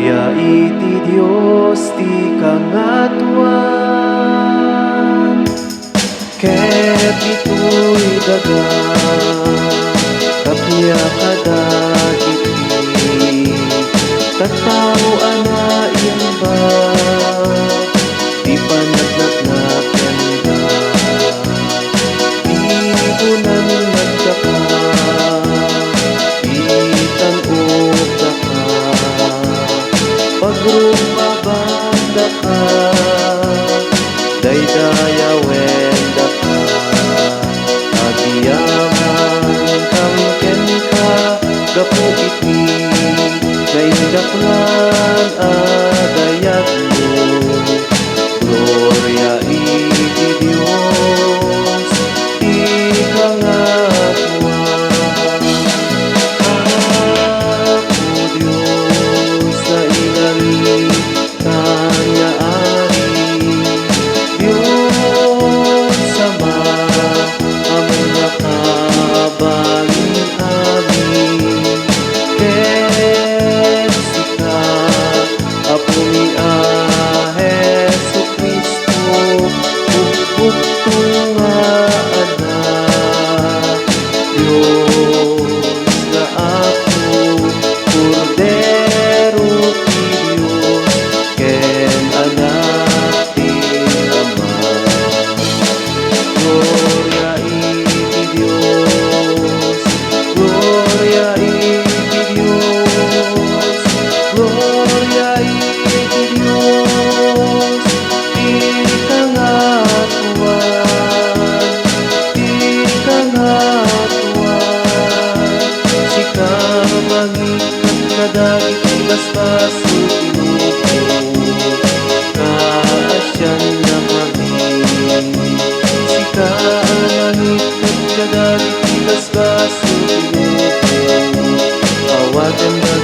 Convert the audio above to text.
Gloria iti Dios ti kangatuan, ket ito'y daga kapya kadagiti tattao ana imba di panagnagnap kanda ibunan nagdaka itan-od daka pagrumabanda ka daydayawen daka agiyaman kamken ka gapu iti naindaklan adayat mo. Gloria iti Dios ti kangatuan. Ako Dios sa inalitan nga ari, Dios sama among nakabalin amin. Ket sika apo ni Jesu Cristo, bukbukto nga anak, Dios nga ako, Kordero ti Dios, ken anak ti Ama. Gloria iti Dios, Gloria iti Dios, Gloria iti Dios, ti kangatuan, sika mangikat kadagiti basbaso tinuod, kaasyan na kami. Sika mangikat kadagiti basbaso tinuod, awaten na